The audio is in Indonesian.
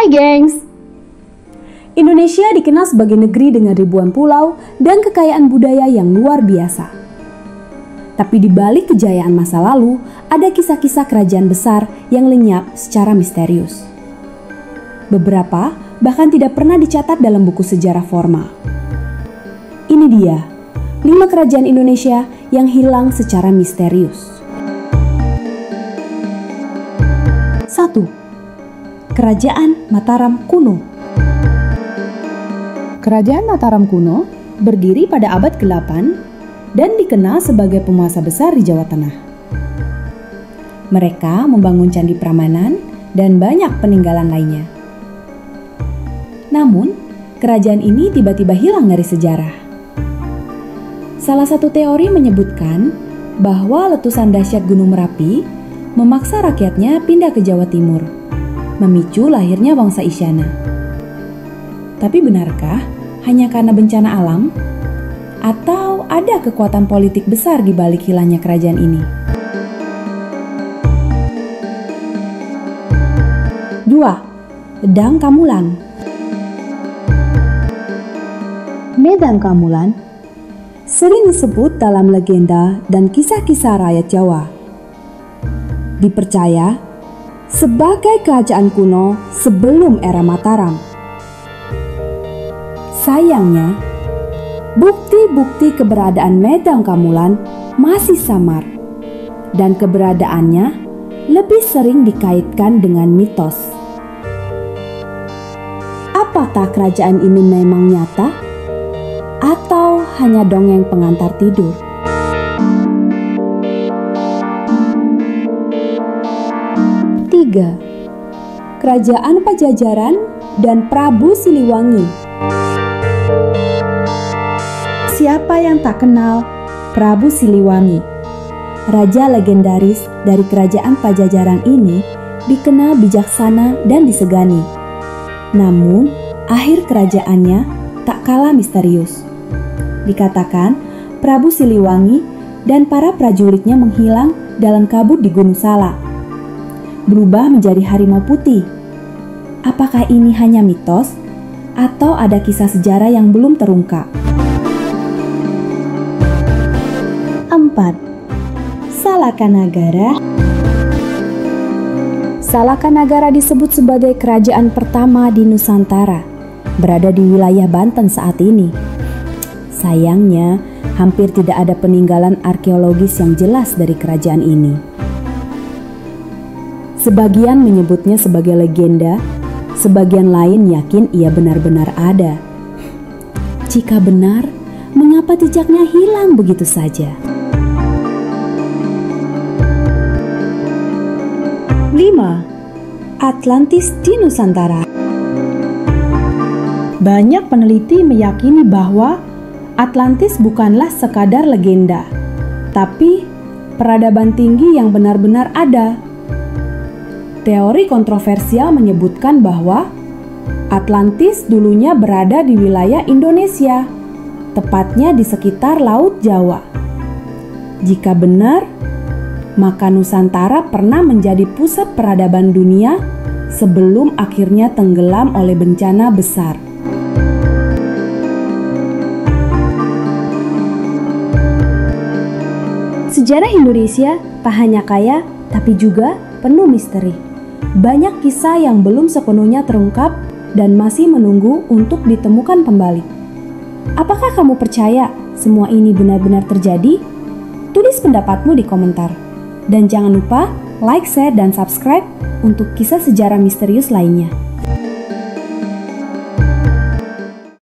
Hai gengs! Indonesia dikenal sebagai negeri dengan ribuan pulau dan kekayaan budaya yang luar biasa. Tapi di balik kejayaan masa lalu, ada kisah-kisah kerajaan besar yang lenyap secara misterius. Beberapa bahkan tidak pernah dicatat dalam buku sejarah formal. Ini dia, 5 kerajaan Indonesia yang hilang secara misterius. 1. Kerajaan Mataram kuno. Kerajaan Mataram kuno berdiri pada abad ke-8 dan dikenal sebagai penguasa besar di Jawa Tengah. Mereka membangun Candi Prambanan dan banyak peninggalan lainnya. Namun, kerajaan ini tiba-tiba hilang dari sejarah. Salah satu teori menyebutkan bahwa letusan dahsyat Gunung Merapi memaksa rakyatnya pindah ke Jawa Timur, memicu lahirnya bangsa Isyana. Tapi benarkah hanya karena bencana alam? Atau ada kekuatan politik besar di balik hilangnya kerajaan ini? 2. Medang Kamulan. Medang Kamulan sering disebut dalam legenda dan kisah-kisah rakyat Jawa. Dipercaya sebagai kerajaan kuno sebelum era Mataram. Sayangnya, bukti-bukti keberadaan Medang Kamulan masih samar, dan keberadaannya lebih sering dikaitkan dengan mitos. Apakah kerajaan ini memang nyata, atau hanya dongeng pengantar tidur? 3. Kerajaan Pajajaran dan Prabu Siliwangi. Siapa yang tak kenal Prabu Siliwangi? Raja legendaris dari kerajaan Pajajaran ini dikenal bijaksana dan disegani. Namun, akhir kerajaannya tak kalah misterius. Dikatakan Prabu Siliwangi dan para prajuritnya menghilang dalam kabut di Gunung Salak, berubah menjadi harimau putih. Apakah ini hanya mitos atau ada kisah sejarah yang belum terungkap? 4. Salakanagara. Salakanagara disebut sebagai kerajaan pertama di Nusantara, berada di wilayah Banten saat ini. Sayangnya, hampir tidak ada peninggalan arkeologis yang jelas dari kerajaan ini. Sebagian menyebutnya sebagai legenda, sebagian lain yakin ia benar-benar ada. Jika benar, mengapa jejaknya hilang begitu saja? 5. Atlantis di Nusantara. Banyak peneliti meyakini bahwa Atlantis bukanlah sekadar legenda, tapi peradaban tinggi yang benar-benar ada. Teori kontroversial menyebutkan bahwa Atlantis dulunya berada di wilayah Indonesia, tepatnya di sekitar Laut Jawa. Jika benar, maka Nusantara pernah menjadi pusat peradaban dunia sebelum akhirnya tenggelam oleh bencana besar. Sejarah Indonesia tak hanya kaya, tapi juga penuh misteri. Banyak kisah yang belum sepenuhnya terungkap dan masih menunggu untuk ditemukan kembali. Apakah kamu percaya semua ini benar-benar terjadi? Tulis pendapatmu di komentar. Dan jangan lupa like, share, dan subscribe untuk kisah sejarah misterius lainnya.